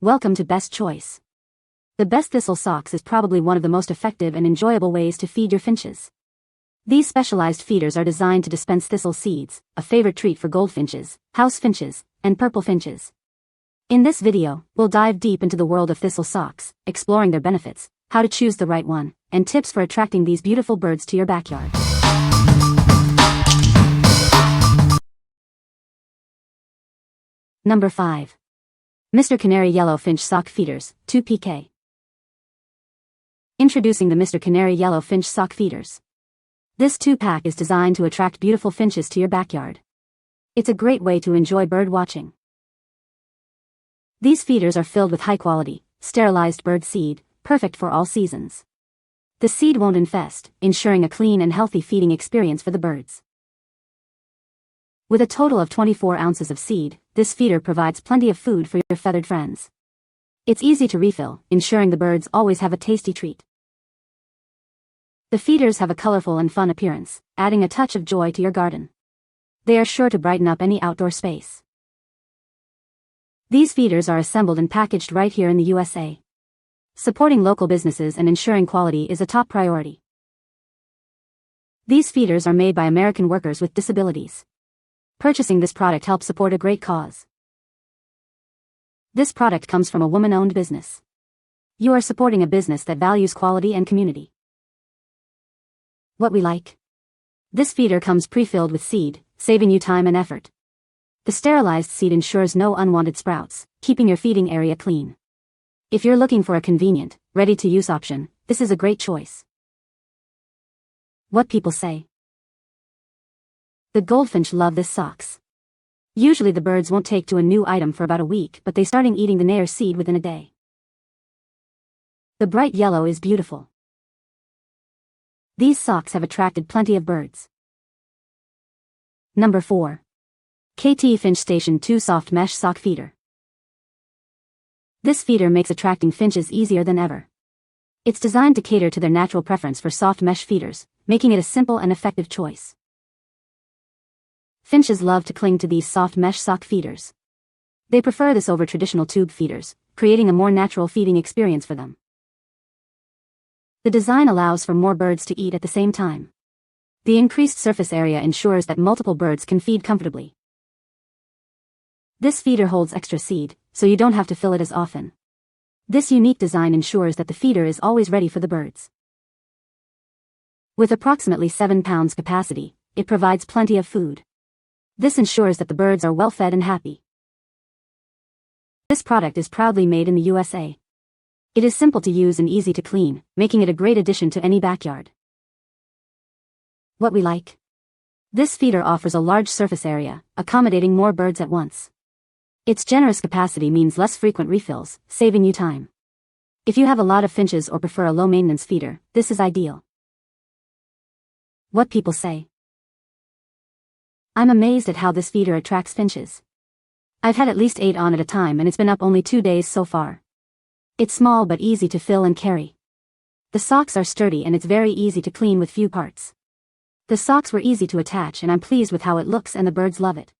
Welcome to Best Choice. The best Thistle Socks is probably one of the most effective and enjoyable ways to feed your finches. These specialized feeders are designed to dispense thistle seeds, a favorite treat for goldfinches, house finches, and purple finches. In this video, we'll dive deep into the world of Thistle Socks, exploring their benefits, how to choose the right one, and tips for attracting these beautiful birds to your backyard. Number 5. Mr. Canary Yellow Finch Sock Feeders, 2 PK. Introducing the Mr. Canary Yellow Finch Sock Feeders. This 2-pack is designed to attract beautiful finches to your backyard. It's a great way to enjoy bird watching. These feeders are filled with high-quality, sterilized bird seed, perfect for all seasons. The seed won't infest, ensuring a clean and healthy feeding experience for the birds. With a total of 24 ounces of seed, this feeder provides plenty of food for your feathered friends. It's easy to refill, ensuring the birds always have a tasty treat. The feeders have a colorful and fun appearance, adding a touch of joy to your garden. They are sure to brighten up any outdoor space. These feeders are assembled and packaged right here in the USA. Supporting local businesses and ensuring quality is a top priority. These feeders are made by American workers with disabilities. Purchasing this product helps support a great cause. This product comes from a woman-owned business. You are supporting a business that values quality and community. What we like. This feeder comes pre-filled with seed, saving you time and effort. The sterilized seed ensures no unwanted sprouts, keeping your feeding area clean. If you're looking for a convenient, ready-to-use option, this is a great choice. What people say. The goldfinch love this socks. Usually the birds won't take to a new item for about a week, but they starting eating the Nair seed within a day. The bright yellow is beautiful. These socks have attracted plenty of birds. Number 4. Kaytee Finch Station 2 Soft Mesh Sock Feeder. This feeder makes attracting finches easier than ever. It's designed to cater to their natural preference for soft mesh feeders, making it a simple and effective choice. Finches love to cling to these soft mesh sock feeders. They prefer this over traditional tube feeders, creating a more natural feeding experience for them. The design allows for more birds to eat at the same time. The increased surface area ensures that multiple birds can feed comfortably. This feeder holds extra seed, so you don't have to fill it as often. This unique design ensures that the feeder is always ready for the birds. With approximately 7 pounds capacity, it provides plenty of food. This ensures that the birds are well fed and happy. This product is proudly made in the USA. It is simple to use and easy to clean, making it a great addition to any backyard. What we like. This feeder offers a large surface area, accommodating more birds at once. Its generous capacity means less frequent refills, saving you time. If you have a lot of finches or prefer a low-maintenance feeder, this is ideal. What people say. I'm amazed at how this feeder attracts finches. I've had at least 8 on at a time and it's been up only 2 days so far. It's small but easy to fill and carry. The socks are sturdy and it's very easy to clean with few parts. The socks were easy to attach and I'm pleased with how it looks and the birds love it.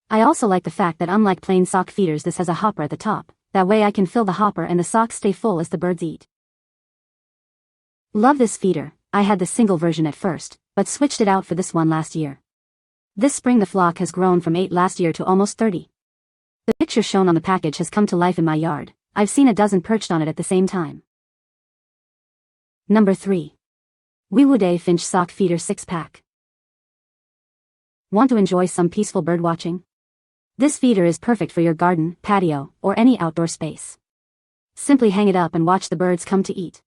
I also like the fact that unlike plain sock feeders, this has a hopper at the top, that way I can fill the hopper and the socks stay full as the birds eat. Love this feeder. I had the single version at first, but switched it out for this one last year. This spring the flock has grown from 8 last year to almost 30. The picture shown on the package has come to life in my yard. I've seen a dozen perched on it at the same time. Number 3. Weewooday Finch Sock Feeder 6-pack. Want to enjoy some peaceful bird watching? This feeder is perfect for your garden, patio, or any outdoor space. Simply hang it up and watch the birds come to eat.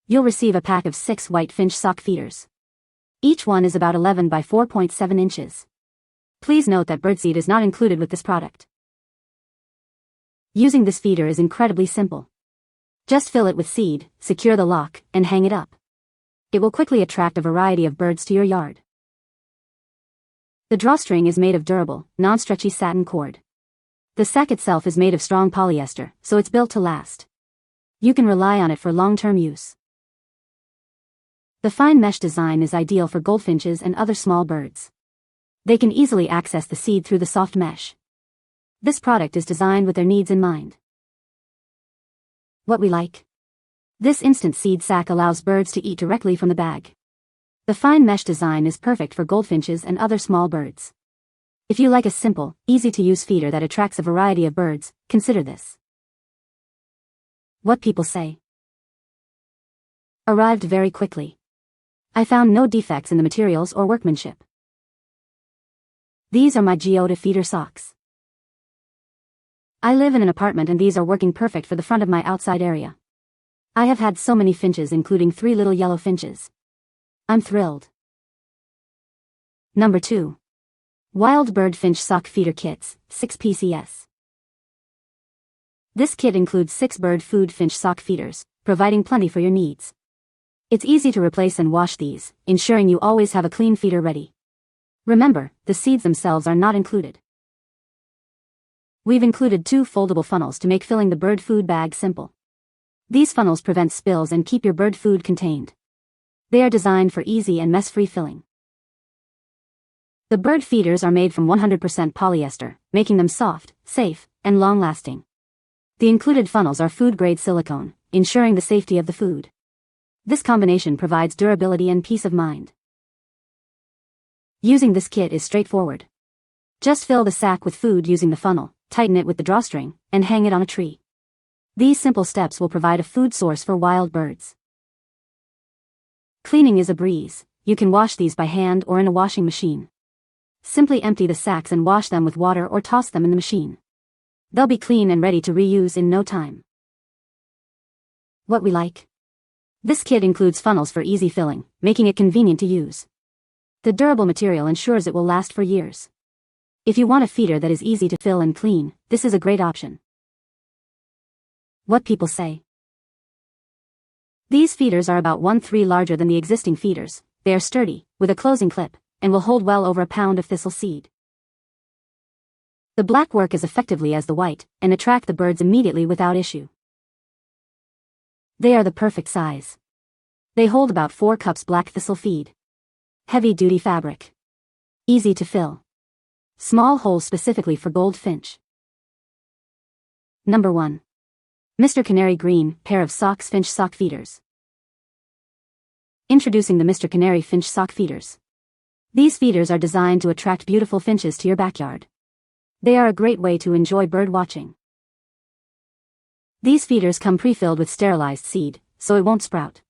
You'll receive a pack of 6 white finch sock feeders. Each one is about 11 by 4.7 inches. Please note that birdseed is not included with this product. Using this feeder is incredibly simple. Just fill it with seed, secure the lock, and hang it up. It will quickly attract a variety of birds to your yard. The drawstring is made of durable, non-stretchy satin cord. The sack itself is made of strong polyester, so it's built to last. You can rely on it for long-term use. The fine mesh design is ideal for goldfinches and other small birds. They can easily access the seed through the soft mesh. This product is designed with their needs in mind. What we like. This instant seed sack allows birds to eat directly from the bag. The fine mesh design is perfect for goldfinches and other small birds. If you like a simple, easy-to-use feeder that attracts a variety of birds, consider this. What people say. Arrived very quickly. I found no defects in the materials or workmanship. These are my Geoda feeder socks. I live in an apartment and these are working perfect for the front of my outside area. I have had so many finches, including 3 little yellow finches. I'm thrilled. Number 2. Wild Bird Finch Sock Feeder Kits, 6 PCS. This kit includes 6 bird food finch sock feeders, providing plenty for your needs. It's easy to replace and wash these, ensuring you always have a clean feeder ready. Remember, the seeds themselves are not included. We've included 2 foldable funnels to make filling the bird food bag simple. These funnels prevent spills and keep your bird food contained. They are designed for easy and mess-free filling. The bird feeders are made from 100% polyester, making them soft, safe, and long-lasting. The included funnels are food-grade silicone, ensuring the safety of the food. This combination provides durability and peace of mind. Using this kit is straightforward. Just fill the sack with food using the funnel, tighten it with the drawstring, and hang it on a tree. These simple steps will provide a food source for wild birds. Cleaning is a breeze. You can wash these by hand or in a washing machine. Simply empty the sacks and wash them with water or toss them in the machine. They'll be clean and ready to reuse in no time. What we like. This kit includes funnels for easy filling, making it convenient to use. The durable material ensures it will last for years. If you want a feeder that is easy to fill and clean, this is a great option. What people say. These feeders are about 1/3 larger than the existing feeders. They are sturdy, with a closing clip, and will hold well over a pound of thistle seed. The black work as effectively as the white, and attract the birds immediately without issue. They are the perfect size. They hold about 4 cups black thistle feed. Heavy-duty fabric. Easy to fill. Small holes specifically for goldfinch. Number 1. Mr. Canary Green Pair of Socks Finch Sock Feeders. Introducing the Mr. Canary Finch Sock Feeders. These feeders are designed to attract beautiful finches to your backyard. They are a great way to enjoy bird watching. These feeders come pre-filled with sterilized seed, so it won't sprout.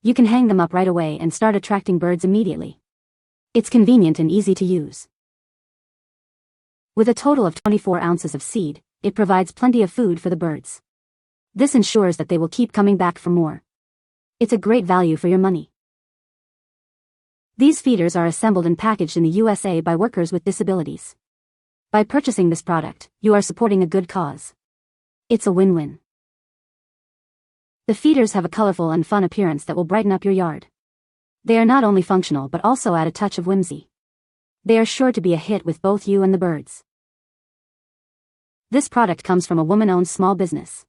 You can hang them up right away and start attracting birds immediately. It's convenient and easy to use. With a total of 24 ounces of seed, it provides plenty of food for the birds. This ensures that they will keep coming back for more. It's a great value for your money. These feeders are assembled and packaged in the USA by workers with disabilities. By purchasing this product, you are supporting a good cause. It's a win-win. The feeders have a colorful and fun appearance that will brighten up your yard. They are not only functional but also add a touch of whimsy. They are sure to be a hit with both you and the birds. This product comes from a woman-owned small business.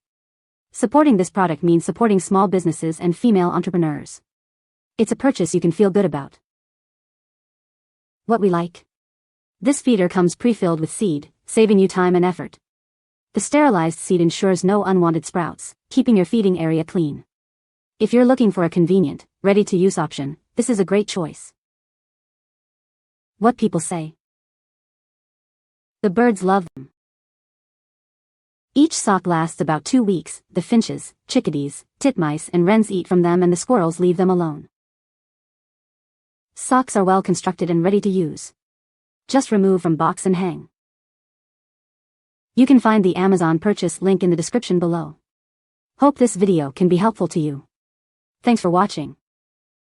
Supporting this product means supporting small businesses and female entrepreneurs. It's a purchase you can feel good about. What we like. This feeder comes pre-filled with seed, saving you time and effort. The sterilized seed ensures no unwanted sprouts, keeping your feeding area clean. If you're looking for a convenient, ready-to-use option, this is a great choice. What people say. The birds love them. Each sock lasts about 2 weeks. The finches, chickadees, titmice and wrens eat from them and the squirrels leave them alone. Socks are well constructed and ready to use. Just remove from box and hang. You can find the Amazon purchase link in the description below. Hope this video can be helpful to you. Thanks for watching.